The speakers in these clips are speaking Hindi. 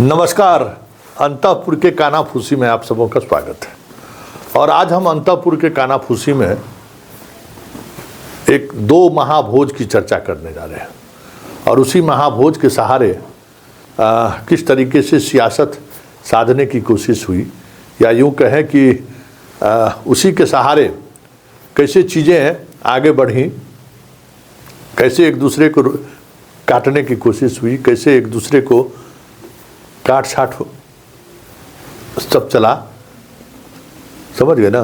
नमस्कार। अंतःपुर के कानाफूसी में आप सबों का स्वागत है। और आज हम अंतःपुर के कानाफूसी में एक दो महाभोज की चर्चा करने जा रहे हैं और उसी महाभोज के सहारे किस तरीके से सियासत साधने की कोशिश हुई, या यूँ कहें कि उसी के सहारे कैसे चीज़ें आगे बढ़ी, कैसे एक दूसरे को काटने की कोशिश हुई, कैसे एक दूसरे को काट छाट सब चला। समझ गए ना।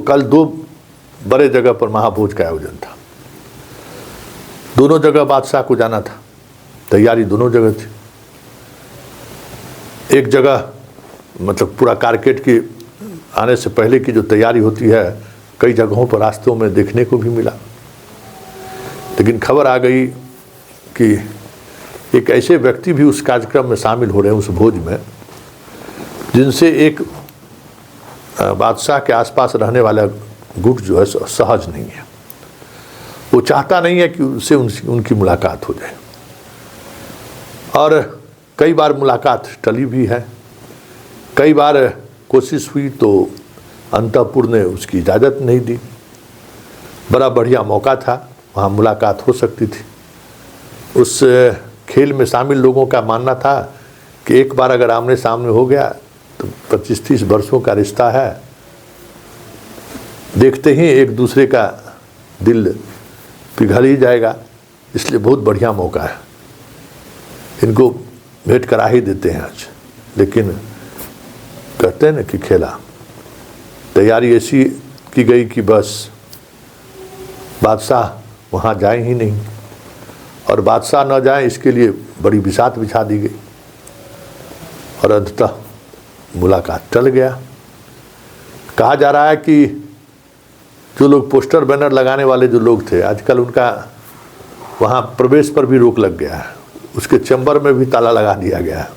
कल दो बड़े जगह पर महाभोज का आयोजन था। दोनों जगह बादशाह को जाना था, तैयारी दोनों जगह थी। एक जगह मतलब पूरा कारकेट की आने से पहले की जो तैयारी होती है, कई जगहों पर रास्तों में देखने को भी मिला। लेकिन खबर आ गई कि एक ऐसे व्यक्ति भी उस कार्यक्रम में शामिल हो रहे हैं, उस भोज में, जिनसे एक बादशाह के आसपास रहने वाला गुट जो है सहज नहीं है। वो चाहता नहीं है कि उससे उनकी मुलाकात हो जाए। और कई बार मुलाकात टली भी है, कई बार कोशिश हुई तो अंतःपुर ने उसकी इजाज़त नहीं दी। बड़ा बढ़िया मौका था, वहाँ मुलाकात हो सकती थी। उस खेल में शामिल लोगों का मानना था कि एक बार अगर आमने सामने हो गया तो 25-30 वर्षों का रिश्ता है, देखते ही एक दूसरे का दिल पिघल ही जाएगा। इसलिए बहुत बढ़िया मौका है, इनको भेंट करा ही देते हैं आज। लेकिन कहते हैं ना कि खेला, तैयारी ऐसी की गई कि बस बादशाह वहाँ जाए ही नहीं, और बादशाह न जाए इसके लिए बड़ी बिसात बिछा दी गई। और अंततः मुलाकात टल गया। कहा जा रहा है कि जो लोग पोस्टर बैनर लगाने वाले जो लोग थे, आजकल उनका वहाँ प्रवेश पर भी रोक लग गया है, उसके चैम्बर में भी ताला लगा दिया गया है।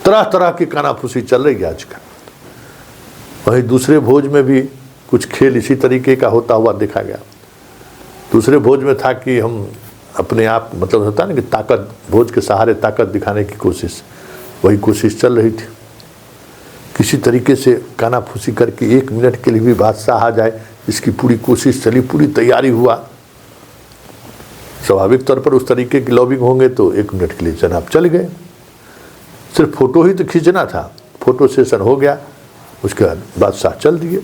तरह तरह की कानाफूसी चल रही है आजकल। वहीं दूसरे भोज में भी कुछ खेल इसी तरीके का होता हुआ देखा गया। दूसरे भोज में था कि हम अपने आप, मतलब होता है ना कि ताकत, भोज के सहारे ताकत दिखाने की कोशिश, वही कोशिश चल रही थी। किसी तरीके से कानाफूसी करके 1 मिनट के लिए भी बादशाह आ जाए, इसकी पूरी कोशिश चली, पूरी तैयारी हुआ। स्वाभाविक तौर पर उस तरीके की लॉबिंग होंगे तो 1 मिनट के लिए जनाब चल गए। सिर्फ फोटो ही तो खींचना था, फोटो सेशन हो गया, उसके बाद बादशाह चल दिए।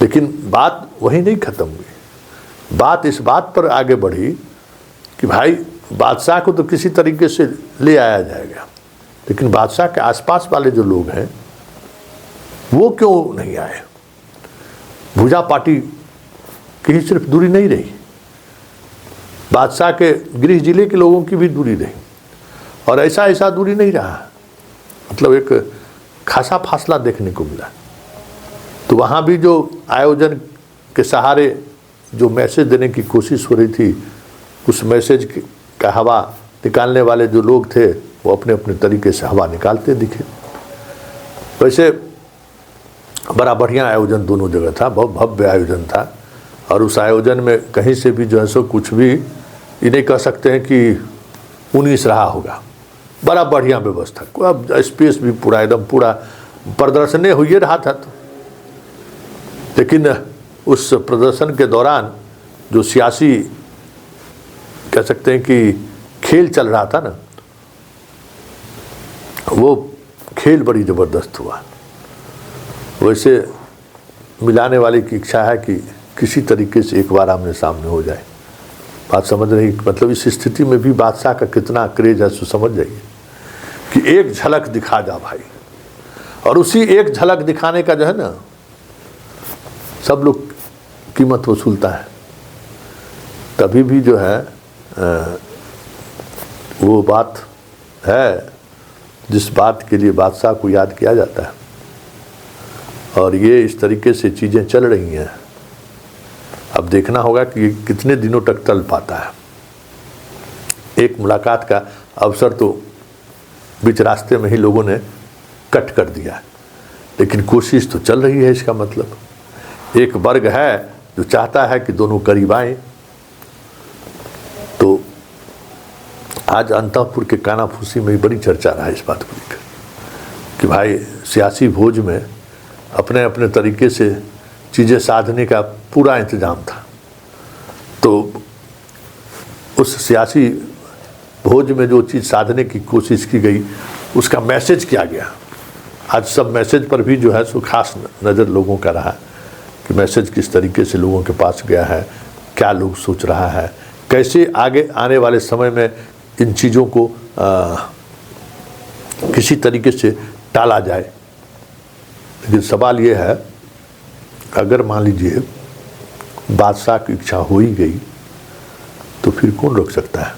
लेकिन बात वहीं नहीं ख़त्म हुई। बात इस बात पर आगे बढ़ी कि भाई बादशाह को तो किसी तरीके से ले आया जाएगा, लेकिन बादशाह के आसपास वाले जो लोग हैं वो क्यों नहीं आए। भुजा पार्टी की ही सिर्फ दूरी नहीं रही, बादशाह के गृह जिले के लोगों की भी दूरी रही। और ऐसा दूरी नहीं रहा, मतलब एक खासा फासला देखने को मिला। तो वहाँ भी जो आयोजन के सहारे जो मैसेज देने की कोशिश हो रही थी, उस मैसेज का हवा निकालने वाले जो लोग थे वो अपने अपने तरीके से हवा निकालते दिखे। वैसे बड़ा बढ़िया आयोजन दोनों जगह था, बहुत भव्य आयोजन था। और उस आयोजन में कहीं से भी जो है सो कुछ भी ये नहीं कह सकते हैं कि 19 रहा होगा। बड़ा बढ़िया व्यवस्था, अब स्पेस भी पूरा एकदम पूरा प्रदर्शनी हो ही रहा था। तो लेकिन उस प्रदर्शन के दौरान जो सियासी कह सकते हैं कि खेल चल रहा था ना, वो खेल बड़ी ज़बरदस्त हुआ। वैसे मिलाने वाले की इच्छा है कि किसी तरीके से एक बार आमने सामने हो जाए। बात समझ रही, मतलब इस स्थिति में भी बादशाह का कितना क्रेज है, सो समझ जाइए कि एक झलक दिखा जा भाई। और उसी एक झलक दिखाने का जो है ना, सब लोग कीमत वसूलता है। तभी भी जो है वो बात है जिस बात के लिए बादशाह को याद किया जाता है। और ये इस तरीके से चीज़ें चल रही हैं। अब देखना होगा कि ये कितने दिनों तक टल पाता है। एक मुलाकात का अवसर तो बीच रास्ते में ही लोगों ने कट कर दिया, लेकिन कोशिश तो चल रही है। इसका मतलब एक वर्ग है जो चाहता है कि दोनों करीब आएँ। तो आज अंतःपुर के कानाफूसी में बड़ी चर्चा रहा इस बात को लेकर कि भाई सियासी भोज में अपने अपने तरीके से चीज़ें साधने का पूरा इंतजाम था। तो उस सियासी भोज में जो चीज़ साधने की कोशिश की गई उसका मैसेज क्या गया। आज सब मैसेज पर भी जो है सो खास नज़र लोगों का रहा कि मैसेज किस तरीके से लोगों के पास गया है, क्या लोग सोच रहा है, कैसे आगे आने वाले समय में इन चीज़ों को किसी तरीके से टाला जाए। लेकिन सवाल ये है, अगर मान लीजिए बादशाह की इच्छा हो ही गई तो फिर कौन रोक सकता है।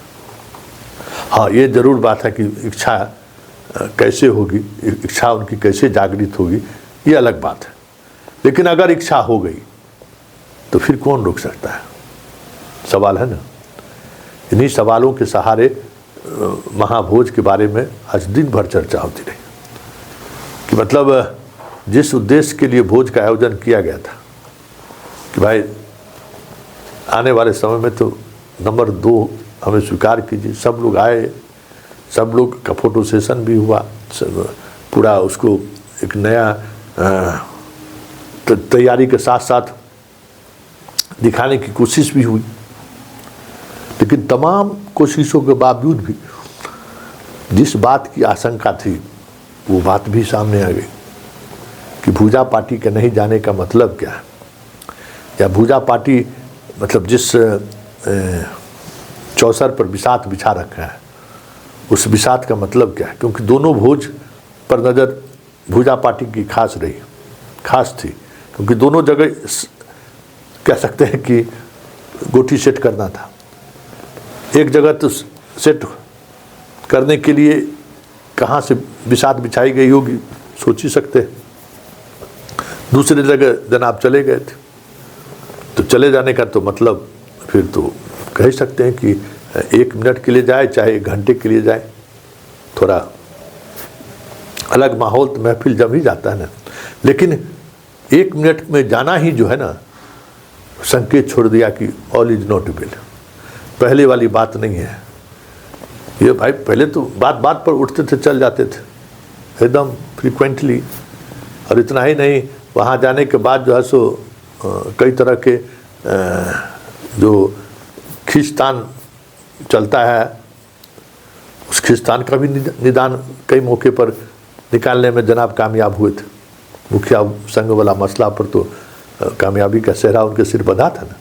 हाँ, ये ज़रूर बात है कि इच्छा कैसे होगी, इच्छा उनकी कैसे जागृत होगी, ये अलग बात है। लेकिन अगर इच्छा हो गई तो फिर कौन रोक सकता है, सवाल है ना। इन्हीं सवालों के सहारे महाभोज के बारे में आज दिन भर चर्चा होती रही कि मतलब जिस उद्देश्य के लिए भोज का आयोजन किया गया था कि भाई आने वाले समय में तो नंबर 2 हमें स्वीकार कीजिए, सब लोग आए, सब लोग का फोटो सेशन भी हुआ, पूरा उसको एक नया तैयारी के साथ साथ दिखाने की कोशिश भी हुई। लेकिन तमाम कोशिशों के बावजूद भी जिस बात की आशंका थी वो बात भी सामने आ गई कि भूजा पार्टी के नहीं जाने का मतलब क्या है, या भूजा पार्टी मतलब जिस चौसर पर बिसात बिछा रखा है उस बिसात का मतलब क्या है। क्योंकि दोनों भोज पर नज़र भूजा पार्टी की खास थी, क्योंकि दोनों जगह कह सकते हैं कि गोटी सेट करना था। एक जगह तो सेट करने के लिए कहाँ से बिसात बिछाई गई होगी सोच ही सकते हैं। दूसरी जगह जनाब चले गए थे, तो चले जाने का तो मतलब फिर तो कह सकते हैं कि 1 मिनट के लिए जाए चाहे 1 घंटे के लिए जाए, थोड़ा अलग माहौल तो महफिल जब ही जाता है ना। लेकिन 1 मिनट में जाना ही जो है ना संकेत छोड़ दिया कि ऑल इज नॉट वेल। पहले वाली बात नहीं है ये भाई। पहले तो बात पर उठते थे, चल जाते थे एकदम फ्रीक्वेंटली, और इतना ही नहीं, वहाँ जाने के बाद जो है सो कई तरह के जो खींचतान चलता है उस खींचतान का भी निदान कई मौके पर निकालने में जनाब कामयाब हुए थे। मुखिया संघ वाला मसला पर तो कामयाबी का सेहरा उनके सिर बंधा था ना,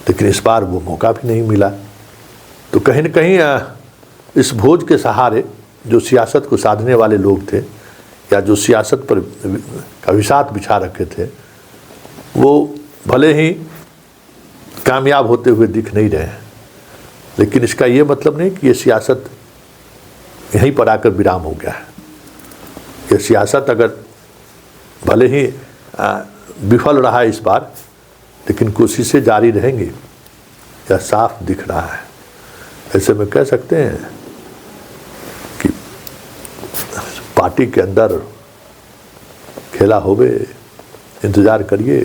लेकिन इस बार वो मौका भी नहीं मिला। तो कहीं न कहीं इस भोज के सहारे जो सियासत को साधने वाले लोग थे या जो सियासत पर कविसात बिछा रखे थे वो भले ही कामयाब होते हुए दिख नहीं रहे हैं, लेकिन इसका ये मतलब नहीं कि ये सियासत यहीं पर आकर विराम हो गया है। ये सियासत अगर भले ही विफल रहा इस बार, लेकिन कोशिशें जारी रहेंगी, यह साफ दिख रहा है। ऐसे में कह सकते हैं कि पार्टी के अंदर खेला होवे, इंतज़ार करिए।